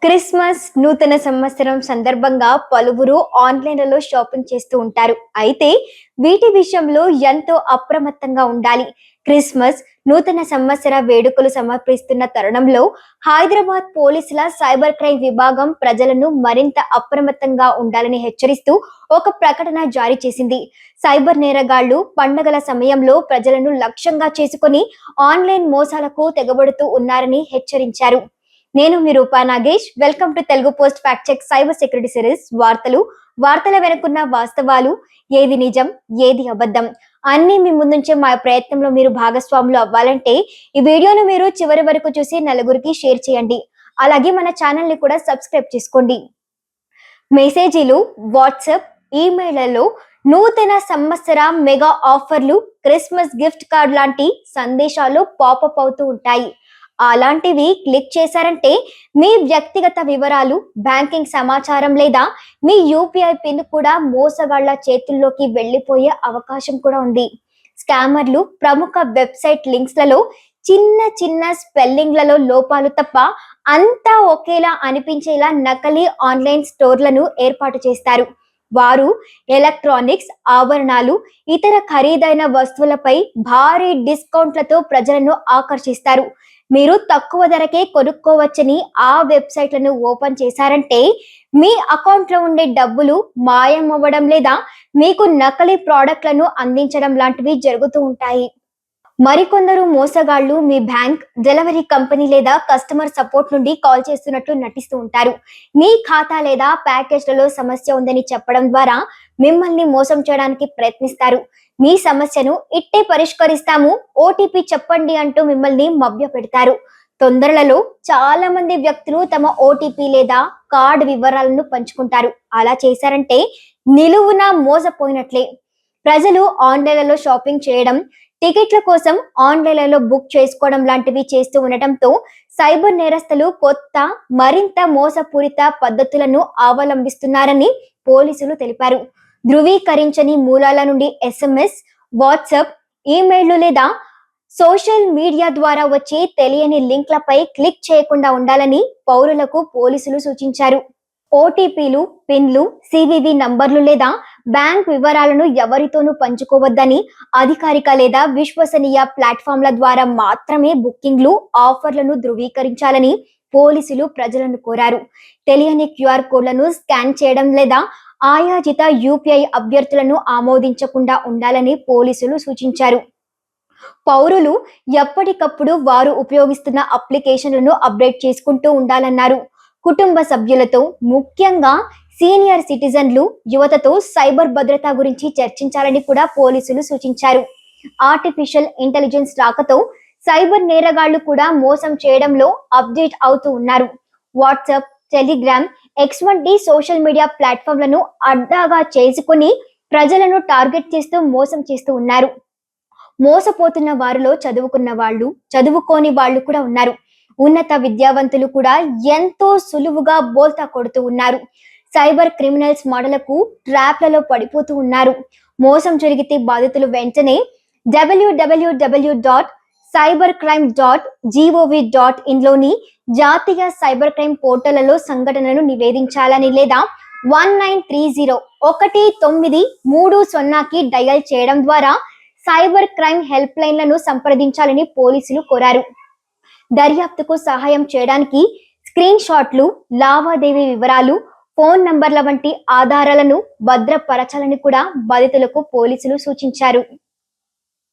Christmas నూతన సంవత్సరం సందర్భంగా పలువురు ఆన్లైన్లలో షాపింగ్ చేస్తూ ఉంటారు. అయితే వీటి విషయంలో ఎంతో అప్రమత్తంగా ఉండాలి. క్రిస్మస్ నూతన సంవత్సర వేడుకలు సమర్పిస్తున్న తరుణంలో హైదరాబాద్ పోలీసుల సైబర్ క్రైమ్ విభాగం ప్రజలను మరింత అప్రమత్తంగా ఉండాలని హెచ్చరిస్తూ ఒక ప్రకటన జారీ చేసింది. సైబర్ నేరగాళ్లు పండగల సమయంలో ప్రజలను లక్ష్యంగా చేసుకుని ఆన్లైన్ మోసాలకు తెగబడుతూ ఉన్నారని హెచ్చరించారు. నేను మీ Roopa Nagesh. Welcome to Telugu post fact check cyber security series. వార్తల వెనుకున్న వాస్తవాలు, ఏది నిజం ఏది అబద్ధం అన్ని మీ ముందుంచే మా ప్రయత్నంలో మీరు భాగస్వాములు అవ్వాలంటే ఈ వీడియోను మీరు చివరి వరకు చూసి నలుగురికి షేర్ చేయండి. అలాగే మన ఛానల్ ని కూడా సబ్స్క్రైబ్ చేసుకోండి. మెసేజీలు, వాట్సాప్, ఈమెయిల్లలో నూతన సంవత్సర మెగా ఆఫర్లు, క్రిస్మస్ గిఫ్ట్ కార్డ్ లాంటి సందేశాలు పాపప్ అవుతూ ఉంటాయి. అలాంటివి క్లిక్ చేశారంటే మీ వ్యక్తిగత వివరాలు, బ్యాంకింగ్ సమాచారం లేదా మీ యూపీఐ పిన్ కూడా మోసగాళ్ల చేతుల్లోకి వెళ్లిపోయే అవకాశం కూడా ఉంది. స్కామర్లు ప్రముఖ వెబ్సైట్ లింక్స్లలో చిన్న చిన్న స్పెల్లింగ్లలో లోపాలు తప్ప అంతా ఒకేలా అనిపించేలా నకిలీ ఆన్లైన్ స్టోర్లను ఏర్పాటు చేస్తారు. వారు ఎలక్ట్రానిక్స్, ఆభరణాలు, ఇతర ఖరీదైన వస్తువులపై భారీ డిస్కౌంట్లతో ప్రజలను ఆకర్షిస్తారు. మీరు తక్కువ ధరకే కొనుక్కోవచ్చని ఆ వెబ్సైట్లను ఓపెన్ చేశారంటే మీ అకౌంట్లో ఉండే డబ్బులు మాయం అవ్వడం లేదా మీకు నకిలీ ప్రోడక్ట్లను అందించడం లాంటివి జరుగుతూ ఉంటాయి. మరికొందరు మోసగాళ్లు మీ బ్యాంక్, డెలివరీ కంపెనీ లేదా కస్టమర్ సపోర్ట్ నుండి కాల్ చేస్తున్నట్లు నటిస్తూ ఉంటారు. మీ ఖాతా లేదా ప్యాకేజ్లలో సమస్య ఉందని చెప్పడం ద్వారా మిమ్మల్ని మోసం చేయడానికి ప్రయత్నిస్తారు. మీ సమస్యను ఇట్టే పరిష్కరిస్తాము, ఓటీపీ చెప్పండి అంటూ మిమ్మల్ని మభ్య పెడతారు. తొందరలలో చాలా మంది వ్యక్తులు తమ ఓటీపీ లేదా కార్డు వివరాలను పంచుకుంటారు. అలా చేశారంటే నిలువున మోసపోయినట్లే. ప్రజలు ఆన్లైన్లలో షాపింగ్ చేయడం, టికెట్ల కోసం ఆన్లైన్లలో బుక్ చేసుకోవడం లాంటివి చేస్తూ ఉండటంతో సైబర్ నేరస్తులు కొత్త, మరింత మోసపూరిత పద్ధతులను అవలంబిస్తున్నారని పోలీసులు తెలిపారు. ధృవీకరించని మూలాల నుండి ఎస్ఎంఎస్, వాట్సాప్, ఈమెయిల్లు లేదా సోషల్ మీడియా ద్వారా వచ్చే తెలియని లింక్లపై క్లిక్ చేయకుండా ఉండాలని పౌరులకు పోలీసులు సూచించారు. ఓటీపీలు, పిన్లు, సివివి నంబర్లు లేదా బ్యాంక్ వివరాలను ఎవరితోనూ పంచుకోవద్దని, అధికారిక లేదా విశ్వసనీయ ప్లాట్ఫామ్ల ద్వారా మాత్రమే బుకింగ్లు, ఆఫర్లను ధృవీకరించాలని పోలీసులు ప్రజలను కోరారు. తెలియని క్యూఆర్ కోడ్లను స్కాన్ చేయడం లేదా ఆయాజిత యూపీఐ అభ్యర్థులను ఆమోదించకుండా ఉండాలని పోలీసులు సూచించారు. పౌరులు ఎప్పటికప్పుడు వారు ఉపయోగిస్తున్న అప్లికేషన్లను అప్డేట్ చేసుకుంటూ ఉండాలన్నారు. కుటుంబ సభ్యులతో, ముఖ్యంగా సీనియర్ సిటిజన్లు, యువతతో సైబర్ భద్రత గురించి చర్చించాలని కూడా పోలీసులు సూచించారు. ఆర్టిఫిషియల్ ఇంటెలిజెన్స్ రాకతో సైబర్ నేరగాళ్లు కూడా మోసం చేయడంలో అప్డేట్ అవుతూ ఉన్నారు. వాట్సాప్, టెలిగ్రామ్, ఎక్స్ వంటి సోషల్ మీడియా ప్లాట్ఫామ్లను అడ్డాగా చేసుకుని ప్రజలను టార్గెట్ చేస్తూ మోసం చేస్తూ ఉన్నారు. మోసపోతున్న వారిలో చదువుకున్న వాళ్ళు, చదువుకోని వాళ్ళు కూడా ఉన్నారు. ఉన్నత విద్యావంతులు కూడా ఎంతో సులువుగా బోల్తా కొడుతూ ఉన్నారు. సైబర్ క్రిమినల్స్ మాటలకు ట్రాప్లలో పడిపోతూ ఉన్నారు. మోసం జరిగితే బాధితులు వెంటనే www.cybercrime.gov.in లోని జాతీయ సైబర్ క్రైమ్ పోర్టళ్లలో సంఘటనను నివేదించాలని లేదా 1930కి డయల్ చేయడం ద్వారా సైబర్ క్రైమ్ హెల్ప్ లైన్లను సంప్రదించాలని పోలీసులు కోరారు. దర్యాప్తుకు సహాయం చేయడానికి స్క్రీన్ షాట్లు, లావాదేవీ వివరాలు, ఫోన్ నంబర్ల వంటి ఆధారాలను భద్రపరచాలని కూడా బాధితులకు పోలీసులు సూచించారు.